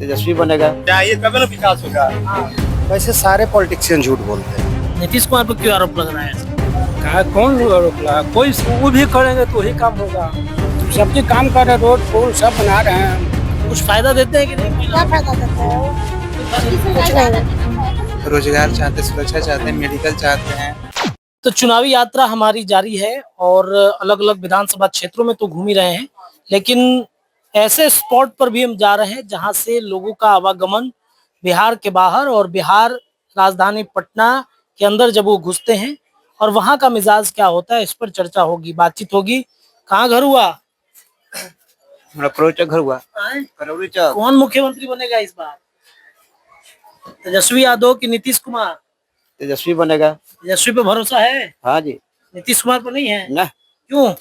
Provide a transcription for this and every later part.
तेजस्वी बनेगा। चाहिए तभी ना विकास होगा। वैसे सारे पॉलिटिशियन झूठ बोलते हैं। नीतीश कुमार पर क्यों आरोप लग रहा है? कहा कौन आरोप लगा? कोई वो भी करेंगे तो ही काम होगा। सबके काम कर रहे, रोड पुल सब बना रहे हैं। कुछ फायदा देते हैं कि नहीं? क्या फायदा देता है? रोजगार चाहते, सुरक्षा चाहते हैं, मेडिकल चाहते हैं। तो चुनावी यात्रा हमारी जारी है और अलग अलग विधानसभा क्षेत्रों में तो घूम ही रहे हैं, लेकिन ऐसे स्पॉट पर भी हम जा रहे हैं जहां से लोगों का आवागमन बिहार के बाहर और बिहार राजधानी पटना के अंदर जब वो घुसते हैं और वहां का मिजाज क्या होता है, इस पर चर्चा होगी, बातचीत होगी। कहाँ घर हुआ? हमारा करोड़ी चौक घर हुआ। करोड़ी चौक। कौन मुख्यमंत्री बनेगा इस बार? तेजस्वी यादव की नीतीश कुमार? तेजस्वी बनेगा। तेजस्वी पे भरोसा है? हाँ जी। नीतीश कुमार पर नहीं है? ना, क्यों?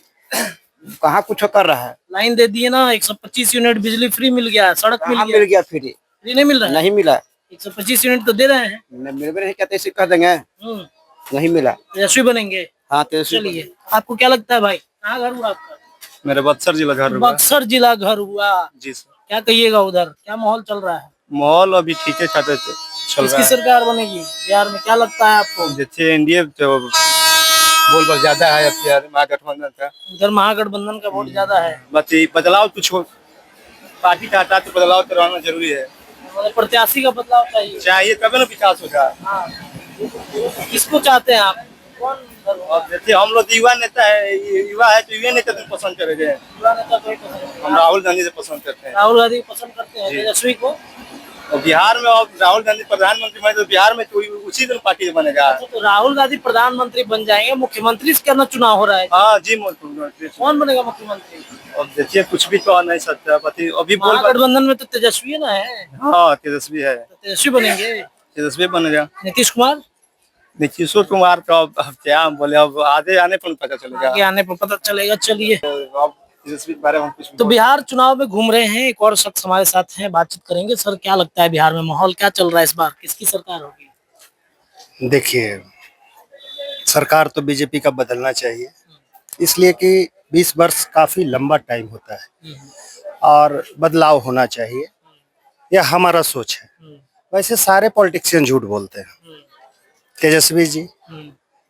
कहाँ कुछ कर रहा है? लाइन दे दिए ना, 125 यूनिट बिजली फ्री मिल गया, सड़क मिल कहाँ गया। मिल गया फ्री? फ्री नहीं मिल रहा है? नहीं मिला। 125 यूनिट तो दे रहे हैं। मिल भी नहीं कहते, इसे कह देंगे। नहीं मिला। तेजस्वी बनेंगे। हाँ तेजस्वी। चलिए, आपको क्या लगता है भाई, कहाँ घर हुआ आपका? मेरा बक्सर जिला घर हुआ। बक्सर जिला घर हुआ। जी सर। क्या कहिएगा, उधर क्या माहौल चल रहा है? माहौल अभी ठीक है, चल किसकी रहा है। सरकार बनेगी बिहार में, क्या लगता है आपको? जैसे एनडीए तो बोल ज्यादा है अब यार, महागठबंधन का। उधर महागठबंधन का वोट ज्यादा है। बस ये बदलाव कुछ हो, पार्टी चाहता तो बदलाव करवाना जरूरी है। मतलब प्रत्याशी का बदलाव चाहिए। चाहिए तभी ना विकास होगा। हाँ। किसको चाहते हैं आप? कौन? अब जैसे हम लोग युवा नेता है, युवा है तो युवा नेता तो पसंद करेंगे। युवा नेता को ही पसंद है। हम राहुल गांधी से पसंद करते हैं। राहुल गांधी को पसंद करते हैं। जी। तेजस्वी को? और बिहार में अब राहुल गांधी प्रधानमंत्री बने तो बिहार में तो उसी दिन पार्टी बनेगा। तो राहुल गांधी प्रधानमंत्री बन जाएंगे, मुख्यमंत्री से करना चुनाव हो रहा है। हाँ जी। कौन बनेगा मुख्यमंत्री? अब देखिए कुछ भी तो नहीं सकता, अभी बोल। महागठबंधन में तो तेजस्वी ना है। हाँ तेजस्वी है। तो तेजस्वी बनेंगे। तेजस्वी बनेगा। नीतीश कुमार? नीतीश कुमार का अब क्या हम बोले, अब आगे आने पर पता चलेगा। आगे आने पर पता चलेगा। चलिए, अब तेजस्वी के बारे में कुछ तो बिहार चुनाव में घूम रहे हैं, एक और शख्स हमारे साथ हैं, बातचीत करेंगे। सर, क्या लगता है बिहार में माहौल क्या चल रहा है इस बार, किसकी सरकार होगी? देखिए, सरकार तो बीजेपी का बदलना चाहिए, इसलिए कि 20 वर्ष काफी लंबा टाइम होता है और बदलाव होना चाहिए, यह हमारा सोच है। वैसे सारे पॉलिटिशियन झूठ बोलते हैं। तेजस्वी जी,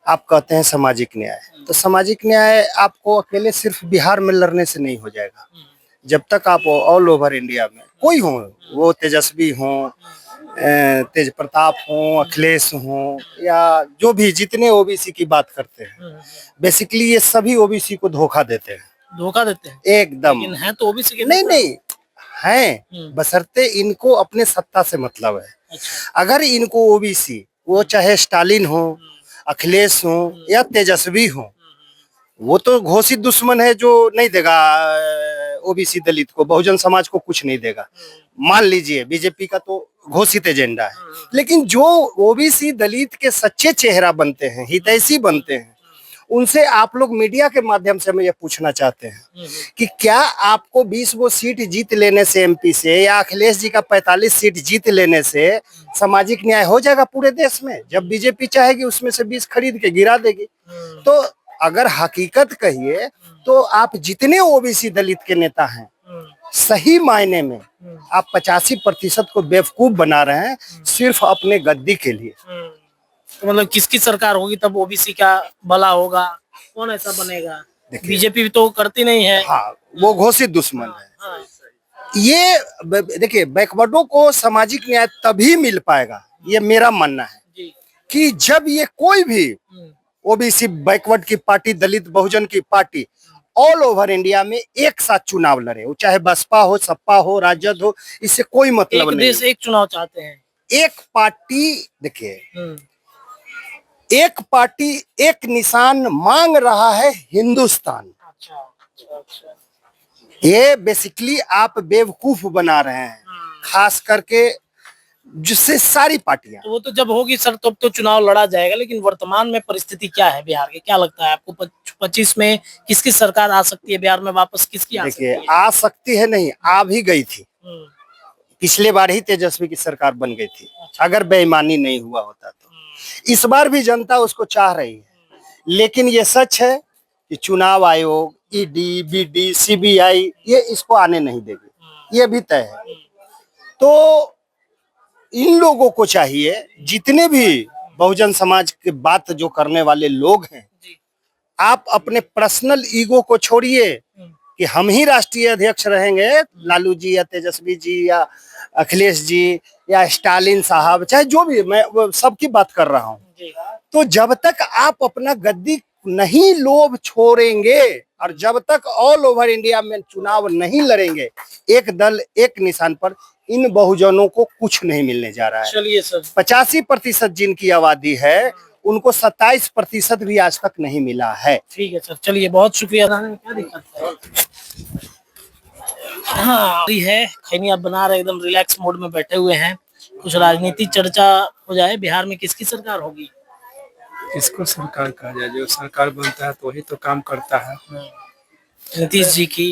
आप कहते हैं सामाजिक न्याय, तो सामाजिक न्याय आपको अकेले सिर्फ बिहार में लड़ने से नहीं हो जाएगा। जब तक आप ऑल ओवर इंडिया में कोई हो, वो तेजस्वी हो, तेज प्रताप हो, अखिलेश हो, या जो भी जितने ओबीसी की बात करते हैं, बेसिकली ये सभी ओबीसी को धोखा देते हैं। धोखा देते हैं एकदम। लेकिन है तो ओबीसी के नहीं नहीं हैं, बशर्ते इनको अपने सत्ता से मतलब है। अच्छा। अगर इनको ओबीसी, वो चाहे स्टालिन हो, अखिलेश हो या तेजस्वी हो, वो तो घोषित दुश्मन है जो नहीं देगा ओबीसी दलित को, बहुजन समाज को कुछ नहीं देगा। मान लीजिए बीजेपी का तो घोषित एजेंडा है, लेकिन जो ओबीसी दलित के सच्चे चेहरा बनते हैं, हितैषी बनते हैं, उनसे आप लोग मीडिया के माध्यम से मैं ये पूछना चाहते हैं कि क्या आपको 20 वो सीट जीत लेने से एमपी से, या अखिलेश जी का 45 सीट जीत लेने से सामाजिक न्याय हो जाएगा पूरे देश में? जब बीजेपी चाहेगी उसमें से 20 खरीद के गिरा देगी। तो अगर हकीकत कहिए तो आप जितने ओबीसी दलित के नेता हैं, सही मायने में आप 85% को बेवकूफ बना रहे हैं सिर्फ अपने गद्दी के लिए। तो मतलब किसकी सरकार होगी तब ओबीसी का भला होगा? कौन ऐसा बनेगा? बीजेपी तो करती नहीं है। हाँ, वो घोषित दुश्मन है। हाँ। ये देखिए, बैकवर्डों को सामाजिक न्याय तभी मिल पाएगा, ये मेरा मानना है, जी। कि जब ये कोई भी ओबीसी बैकवर्ड की पार्टी, दलित बहुजन की पार्टी ऑल ओवर इंडिया में एक साथ चुनाव लड़े, वो चाहे बसपा हो, सपा हो, राजद हो, इससे कोई मतलब एक नहीं। देश एक चुनाव चाहते हैं। एक पार्टी, देखिए, एक पार्टी एक निशान मांग रहा है, हिंदुस्तान। अच्छा, अच्छा, अच्छा। ये बेसिकली आप बेवकूफ बना रहे हैं, खास करके जिससे सारी पार्टियां। तो वो तो जब होगी सर तब तो चुनाव लड़ा जाएगा, लेकिन वर्तमान में परिस्थिति क्या है बिहार की, क्या लगता है आपको? 25 में किसकी सरकार आ सकती है बिहार में वापस, किसकी आ सकती है? देखिए, आ सकती है नहीं, आ भी गई थी। पिछले बार ही तेजस्वी की सरकार बन गई थी, अगर बेईमानी नहीं हुआ होता तो। इस बार भी जनता उसको चाह रही है, लेकिन ये सच है कि चुनाव आयोग, ईडी, बीडी, सीबीआई ये इसको आने नहीं देगी, ये भी तय है। तो इन लोगों को चाहिए, जितने भी बहुजन समाज की बात जो करने वाले लोग हैं, आप अपने पर्सनल ईगो को छोड़िए कि हम ही राष्ट्रीय अध्यक्ष रहेंगे, लालू जी या तेजस्वी जी या अखिलेश जी या स्टालिन साहब, चाहे जो भी, मैं सबकी बात कर रहा हूँ। तो जब तक आप अपना गद्दी नहीं लोभ छोड़ेंगे और जब तक ऑल ओवर इंडिया में चुनाव नहीं लड़ेंगे, एक दल एक निशान पर, इन बहुजनों को कुछ नहीं मिलने जा रहा है। चलिए सर, 85% जिनकी आबादी है उनको 27% भी आज तक नहीं मिला है। ठीक है सर, चलिए बहुत शुक्रिया। क्या दिक्कत है? हाँ ये है, खैनी आप बना रहे, एकदम रिलैक्स मोड में बैठे हुए हैं। कुछ राजनीति चर्चा हो जाए, बिहार में किसकी सरकार होगी? किसको सरकार कहा जाए? जो सरकार बनता है तो वही तो काम करता है। नीतीश जी की।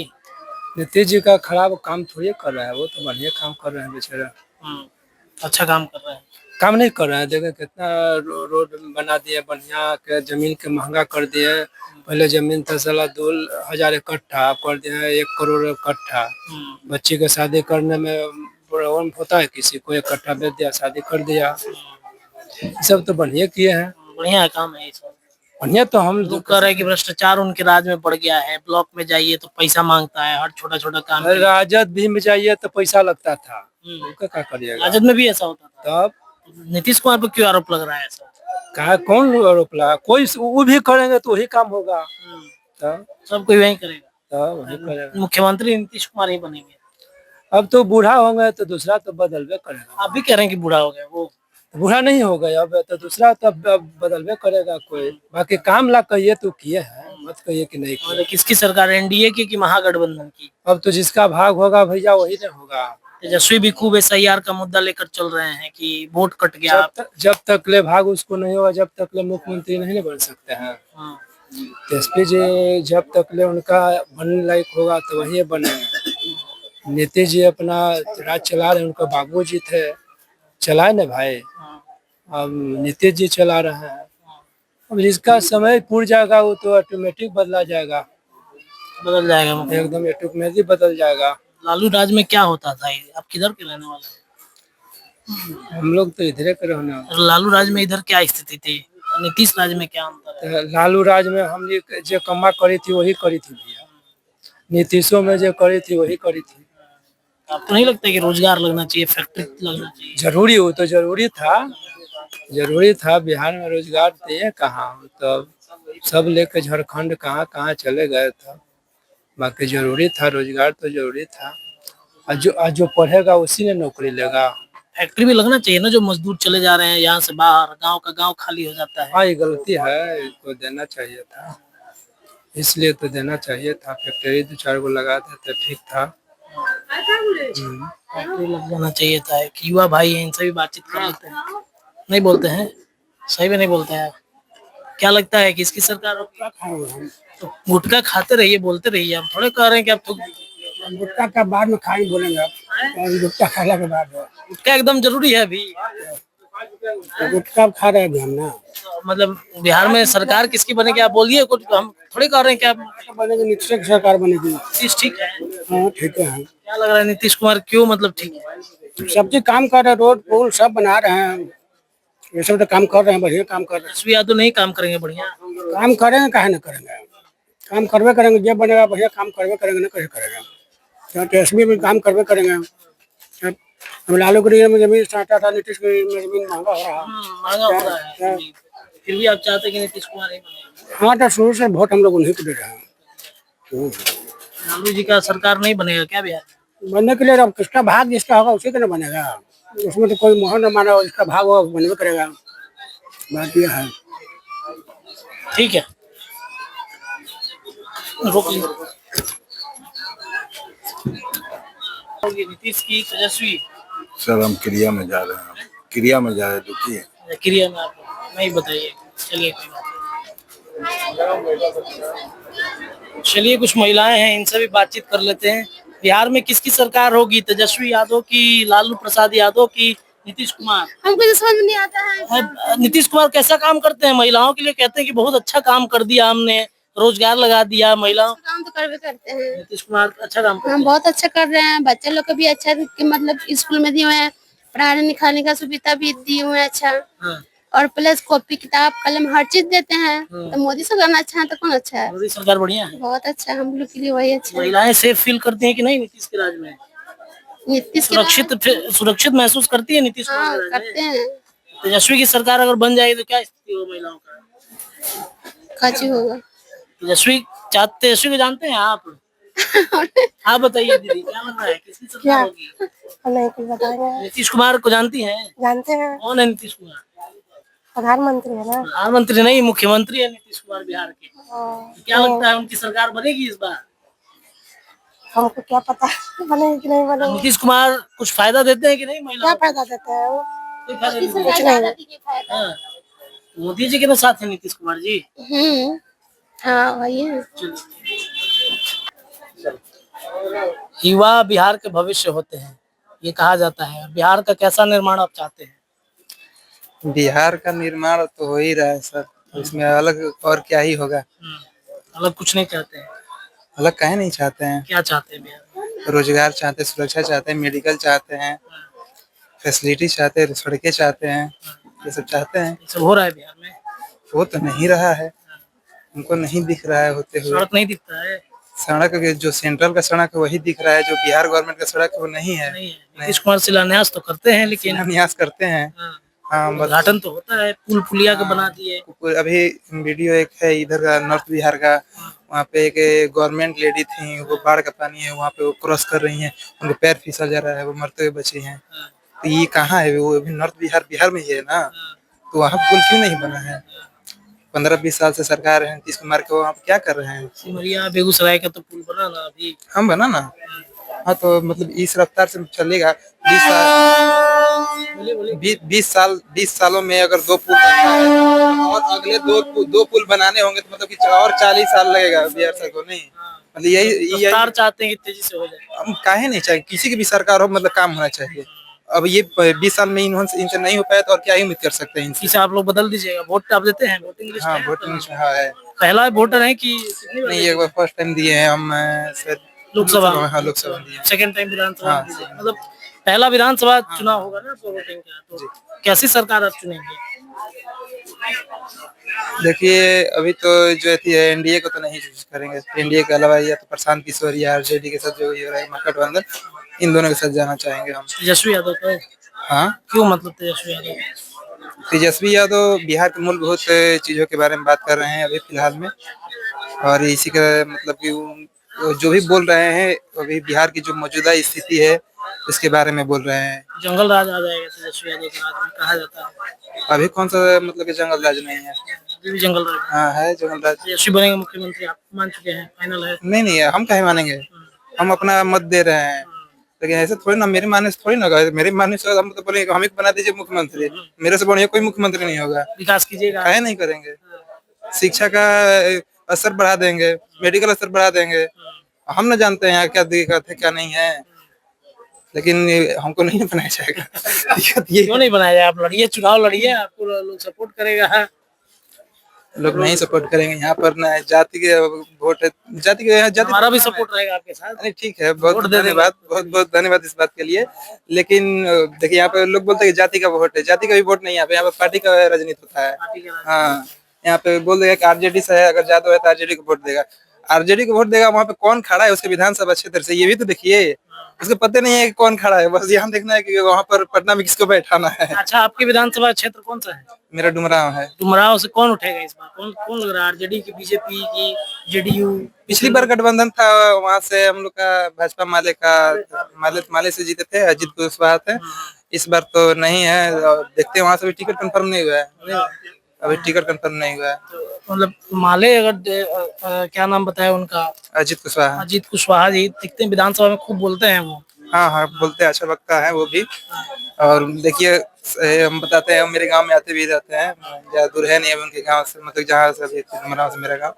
नीतीश जी का खराब काम थोड़ी कर रहा है, वो तो बढ़िया काम कर रहे हैं बेचारा। अच्छा काम कर रहे हैं। काम नहीं कर रहे हैं, देखो कितना रोड बना दिया बढ़िया, के जमीन के महंगा कर दिए। पहले जमीन था साला 2000 इकट्ठा, अब कर दिया 1 करोड़ इकट्ठा। बच्ची के शादी करने में प्रॉब्लम होता है, किसी को 1 कट्ठा बेच दिया, शादी कर दिया। सब तो बढ़िया किए हैं, बढ़िया काम है ये सब। बढ़िया। तो हम लोग कह रहे हैं कि भ्रष्टाचार उनके राज में बढ़ गया है, ब्लॉक में जाइए तो पैसा मांगता है हर छोटा छोटा काम के लिए। राजद भी में जाइए तो पैसा लगता था, उनका क्या करिएगा? राजद में भी ऐसा होता था। तब नीतीश कुमार पर क्यों आरोप लग रहा है ऐसा? कहा कौन आरोप लगा? कोई वो भी करेंगे तो वही काम होगा। तब सब कोई वही करेगा, तब वही करेगा। मुख्यमंत्री नीतीश कुमार ही बनेंगे। अब तो बूढ़ा होंगे तो दूसरा तो बदलबे करेगा। आप भी कह रहे हैं कि बूढ़ा हो गया, वो बूढ़ा नहीं हो गया अब तो दूसरा तब बदलबे करेगा कोई। बाकी काम ला कहिए तो किए हैं, मत कहिए कि नहीं किए। मतलब किसकी सरकार, एनडीए की कि महागठबंधन की? अब तो जिसका भाग होगा भैया वही नहीं होगा। तेजस्वी भी खूब SIR का मुद्दा लेकर चल रहे हैं कि वोट कट गया। जब तक ले भाग उसको नहीं होगा, जब तक ले मुख्यमंत्री नहीं बन सकते हैं। तेजस्वी जी जब तक ले उनका बनने लायक होगा तो वही बनेंगे। नीतीश जी अपना राज चला रहे हैं, उनका बाबूजी थे, चलाए ना भाई। अब नीतीश जी चला रहे हैं, अब जिसका समय पूर जाएगा वो तो ऑटोमेटिक बदला जाएगा, बदल जाएगा, एकदम ऑटोमेटिक बदल जाएगा। लालू राज में क्या होता था? आप किधर के रहने वाले हैं? हम लोग तो इधर के रहने वाले। लालू राज में इधर क्या स्थिति थी, नीतीश राज में क्या अंतर है? लालू राज में हमने जो कमा करी थी वही करी थी भैया, नीतीशों में जो करी थी वही करी थी। आपको नहीं लगता कि रोजगार लगना चाहिए, फैक्ट्री लगना चाहिए? जरूरी हो तो जरूरी था। बिहार में रोजगार दिए कहाँ, तो सब लेके झारखंड कहाँ कहाँ चले गए थे। बाकी जरूरी था, रोजगार तो जरूरी था। जो पढ़ेगा उसी ने नौकरी लेगा। फैक्ट्री भी लगना चाहिए ना, जो मजदूर चले जा रहे हैं यहाँ से बाहर, गांव का गांव खाली हो जाता है। हाँ ये गलती है, इसको देना चाहिए था, इसलिए तो देना चाहिए था। फैक्ट्री 2-4 गो लगा देते ठीक था। फैक्ट्री लग जाना चाहिए था। कि युवा भाई हैं, इनसे भी बातचीत कर लेते हैं। नहीं बोलते हैं, सही में नहीं बोलते हैं। क्या लगता है कि इसकी सरकार? तो गुटखा खाते रहिए, बोलते रहिए, हम थोड़े कह रहे हैं कि आप तो गुटखा का बाद में खाई बोलेंगे आप, गुटखा खाने के बाद। गुटखा एकदम जरूरी है अभी। गुटखा खा रहे हैं हम ना। मतलब बिहार में सरकार किसकी बनेगी आप बोलिए कुछ, हम थोड़े कह रहे हैं कि आप बनेगी नीतीश की सरकार बनेगी। नीतीश ठीक है? हाँ ठीक है। क्या लग रहा है नीतीश कुमार क्यों, मतलब ठीक है? सब चीज काम कर रहे हैं, रोड पुल सब बना रहे हैं, ये सब तो काम कर रहे हैं, बढ़िया काम कर रहे हैं। तेजस्वी यादव नहीं काम करेंगे बढ़िया? काम करेंगे, काहे न करेंगे, काम करवे करेंगे। जब बनेगा बढ़िया काम करवे करेंगे, ना कैसे करेंगे। तो तेजस्वी भी काम करवे करेंगे। अब लालू के में जमीन साटा था, नीतीश की जमीन महंगा हो रहा है। महंगा हो रहा है, फिर भी आप चाहते हैं कि नीतीश कुमार ही बने? हाँ तो शुरू से वोट हम लोग उन्हीं को दे रहे हैं। लालू जी का सरकार नहीं बनेगा क्या बिहार? बनने के लिए अब किसका भाग जिसका होगा उसी का ना बनेगा, उसमें तो कोई मोहर न माना, जिसका भाग होगा बनवे करेगा। बात यह है। ठीक है, रोक लीजिए। नीतीश की, तेजस्वी? सर हम क्रिया में जा रहे हैं, क्रिया में जा रहे हैं, दुखी है। क्रिया में आप नहीं बताइए, चलिए कोई बात नहीं। चलिए कुछ महिलाएं हैं, इनसे भी बातचीत कर लेते हैं। बिहार में किसकी सरकार होगी, तेजस्वी यादव की, लालू प्रसाद यादव की, नीतीश कुमार? हमको तो समझ में नहीं आता है। नीतीश कुमार कैसा काम करते हैं? महिलाओं के लिए कहते हैं कि बहुत अच्छा काम कर दिया हमने, रोजगार लगा दिया महिलाओं। काम तो करवे करते हैं। नीतीश कुमार अच्छा काम करते हम हैं। बहुत अच्छा कर रहे हैं, बच्चे लोग को भी अच्छा कि मतलब स्कूल में दिए हुए हैं, पढ़ाने लिखाने का सुविधा भी दिए हुए हैं अच्छा, हाँ, और प्लस कॉपी किताब कलम हर चीज देते हैं। तो मोदी सरकार अच्छा है तो कौन अच्छा है? मोदी सरकार बढ़िया है। बहुत अच्छा है, हम लोग के लिए वही अच्छा है। महिलाएं सेफ फील करती हैं कि नहीं नीतीश के राज में? नीतीश के सुरक्षित महसूस करती है नीतीश कुमार हाँ के राज करते में? हैं। तेजस्वी की सरकार अगर बन जाएगी तो क्या स्थिति हो महिलाओं का? काची होगा। तेजस्वी को जानते हैं आप? आप बताइए दीदी, क्या लग रहा है किसकी सरकार होगी? नहीं कुछ बताएंगे। नीतीश कुमार को जानती हैं? जानते हैं, कौन है नीतीश कुमार? प्रधानमंत्री है ना। प्रधानमंत्री नहीं, मुख्यमंत्री है नीतीश कुमार बिहार के। तो क्या लगता है उनकी सरकार बनेगी इस बार? हमको क्या पता बनेगी कि नहीं बनेगी। नीतीश कुमार कुछ फायदा देते हैं कि नहीं महिलाओं को? फायदा देते हैं वो? कोई फायदा नहीं कुछ देते। नहीं। हाँ, मोदी जी के ना साथ है नीतीश कुमार जी। हाँ वही है। युवा बिहार के भविष्य होते हैं, ये कहा जाता है। बिहार का कैसा निर्माण आप चाहते हैं? बिहार का निर्माण तो हो ही रहा है सर, इसमें अलग और क्या ही होगा। अलग कुछ नहीं चाहते हैं? अलग काहे नहीं चाहते हैं? क्या चाहते हैं बिहार में? रोजगार चाहते हैं, सुरक्षा चाहते हैं, मेडिकल चाहते हैं, फैसिलिटी चाहते हैं, सड़कें चाहते हैं, ये सब चाहते हैं। ये सब हो रहा है बिहार में? वो तो नहीं रहा है, हमको नहीं दिख रहा है होते हुए। सड़क नहीं दिखता है? सड़क जो सेंट्रल का सड़क है वही दिख रहा है, जो बिहार गवर्नमेंट का सड़क है वो नहीं है। नहीं है। नीतीश कुमार शिलान्यास तो करते हैं लेकिन शिलान्यास करते हैं। हाँ, हाँ बस उद्घाटन तो होता है, पुल पुलिया का बना दिए। अभी वीडियो एक है इधर का नॉर्थ बिहार का, वहाँ पे एक गवर्नमेंट लेडी थी, वो बाढ़ का पानी है वहाँ पे वो क्रॉस कर रही हैं, उनको पैर फिसल जा रहा है, वो मरते हुए बची हैं। तो ये कहाँ है? वो अभी नॉर्थ बिहार में ही है ना, तो वहाँ पुल क्यों नहीं बना है? 15-20 साल से सरकार है नीतीश कुमार के, वहाँ पे क्या कर रहे हैं? सिमरिया बेगूसराय का तो पुल बना ना अभी। हम बना ना। हाँ तो मतलब इस रफ्तार से चलेगा 20 सालों में अगर 2 पुल बनता है और अगले दो पुल बनाने होंगे तो मतलब कि और 40 साल लगेगा बिहार सरकार को। नहीं मतलब यही रफ्तार चाहते हैं कि तेजी से हो जाए। हम काहे नहीं चाहिए, किसी की भी सरकार हो मतलब काम होना चाहिए। अब ये 20 साल में इनसे नहीं हो पाया तो और क्या ही उम्मीद कर सकते हैं इनसे। इसे आप लोग बदल दीजिएगा। वोट आप देते हैं? वोटिंग लिस्ट हाँ है वोटिंग आपका? हाँ है। पहला वोटर है कि कितनी बार नहीं एक बार फर्स्ट टाइम दिए हैं हम सर लोकसभा? हाँ लोकसभा दिए हैं। सेकंड टाइम विधानसभा हाँ, में दीजिए। मतलब पहला विधानसभा चुनाव होगा ना तो वोटिंग का, तो कैसी सरकार आप चुनेंगे? देखिए अभी तो जो थी एनडीए को तो नहीं चूज करेंगे, एनडीए के अलावा या तो प्रशांत किशोर या आरजेडी के साथ जो ये हो रहा है महागठबंधन, इन दोनों के साथ जाना चाहेंगे हम। तेजस्वी यादव को? हाँ क्यों मतलब तेजस्वी यादव? तेजस्वी यादव बिहार के मूलभूत चीजों के बारे में बात कर रहे हैं अभी फिलहाल में, और इसी का मतलब कि वो जो भी बोल रहे हैं अभी बिहार की जो मौजूदा स्थिति है उसके बारे में बोल रहे हैं। जंगल राज आ जाएगा तेजस्वी यादव के राज में, कहा जाता है। अभी कौन सा मतलब कि जंगल राज नहीं है? अभी भी जंगल राज हाँ है जंगल राज। तेजस्वी बनेंगे मुख्यमंत्री, आप मान चुके हैं, फाइनल है? नहीं हम काहे मानेंगे, हम अपना मत दे रहे हैं, लेकिन ऐसे थोड़ी ना मेरे मानने से थोड़ी ना होगा। मेरे मानने से हम तो बोलेंगे हम ही बना दीजिए मुख्यमंत्री, मेरे से बढ़िया कोई मुख्यमंत्री नहीं होगा। विकास कीजिएगा? काहे नहीं करेंगे, शिक्षा का असर बढ़ा देंगे, मेडिकल असर बढ़ा देंगे। हम ना जानते हैं यहाँ क्या दिक्कत है क्या नहीं है, लेकिन हमको नहीं बनाया जाएगा। दिक्कत ये क्यों नहीं बनाया जाए? आप लड़िए, चुनाव लड़िए, आपको लोग सपोर्ट करेगा। लोग नहीं सपोर्ट करेंगे यहाँ पर ना, जाति के वोट है, जाति के जाति हमारा भी सपोर्ट रहेगा आपके साथ। नहीं ठीक है, बहुत वोट दे देंगे। धन्यवाद, बहुत धन्यवाद इस बात के लिए। लेकिन देखिए यहाँ पे लोग बोलते हैं कि जाति का वोट है, जाति का भी वोट नहीं है यहाँ पे पार्टी का राजनीति होता है। हाँ यहाँ पे बोल देगा कि आरजेडी से है, अगर यादव है तो आरजेडी को वोट देगा, आरजेडी को वोट देगा। वहाँ पे कौन खड़ा है उसके विधानसभा क्षेत्र से, ये भी तो देखिए, उसको पता नहीं है कि कौन खड़ा है, बस यहाँ देखना है कि वहाँ पर पटना में किसको बैठाना है। अच्छा, आपके विधानसभा क्षेत्र कौन सा है? मेरा डुमराव है। डुमराव से कौन उठेगा इस बार? कौन कौन लग रहा है? आरजेडी की, बीजेपी की, जेडीयू? पिछली बार गठबंधन था, वहाँ से हम लोग का भाजपा माले से जीते थे, अजीत कुशवाहा थे। इस बार तो नहीं है, देखते हैं, वहाँ से भी टिकट कंफर्म नहीं हुआ है, अभी टिकट कंफर्म नहीं हुआ है। मतलब माले अगर क्या नाम बताया उनका? अजीत कुशवाहा। अजीत कुशवाहा जी दिखते हैं विधानसभा में, खूब बोलते हैं वो। हाँ बोलते हैं, अच्छा वक्ता है वो भी। और देखिए हम बताते हैं, मेरे गांव में आते भी रहते हैं, ज्यादा दूर है नहीं है उनके गांव से, मतलब जहाँ से अभी डुमराव से मेरा गांव,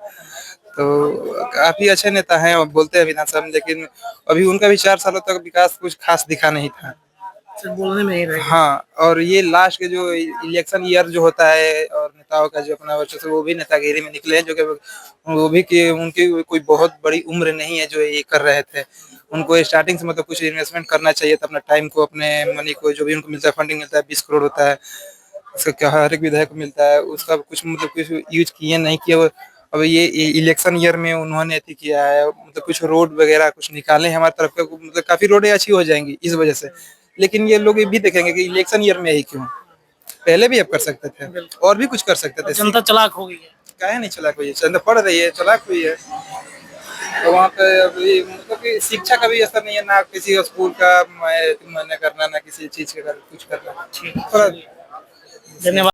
तो काफी अच्छे नेता हैं और बोलते हैं विधानसभा में। लेकिन अभी उनका भी 4 सालों तक विकास कुछ खास दिखा नहीं था, सिर्फ बोलने में ही रह गए। हाँ, और ये लास्ट के जो इलेक्शन ईयर जो होता है और नेताओं का जो अपना वर्चस्व, वो भी नेतागिरी में निकले हैं, जो कि वो भी कि उनकी कोई बहुत बड़ी उम्र नहीं है जो ये कर रहे थे। उनको स्टार्टिंग से मतलब कुछ इन्वेस्टमेंट करना चाहिए था, अपना टाइम को, अपने मनी को, जो भी उनको मिलता है, फंडिंग मिलता है 20 करोड़ होता है, उसका क्या हर एक विधायक को मिलता है, उसका कुछ मतलब कुछ यूज किए नहीं किया। अब ये इलेक्शन ईयर में उन्होंने अथी किया है, मतलब कुछ रोड वगैरह कुछ निकाले हैं हमारी तरफ का, मतलब काफी रोडें अच्छी हो जाएंगी इस वजह से। लेकिन ये लोग ये भी देखेंगे कि इलेक्शन ईयर में ही क्यों, पहले भी अब कर सकते थे और भी कुछ कर सकते थे। जनता चालाक हो गई है। काहे नहीं चलाक हुई है, जनता पढ़ रही है, चलाक हुई है। तो वहाँ पे अभी मतलब कि शिक्षा का भी असर नहीं है, ना किसी स्कूल का मैंने करना, ना किसी चीज का कुछ करना। धन्यवाद।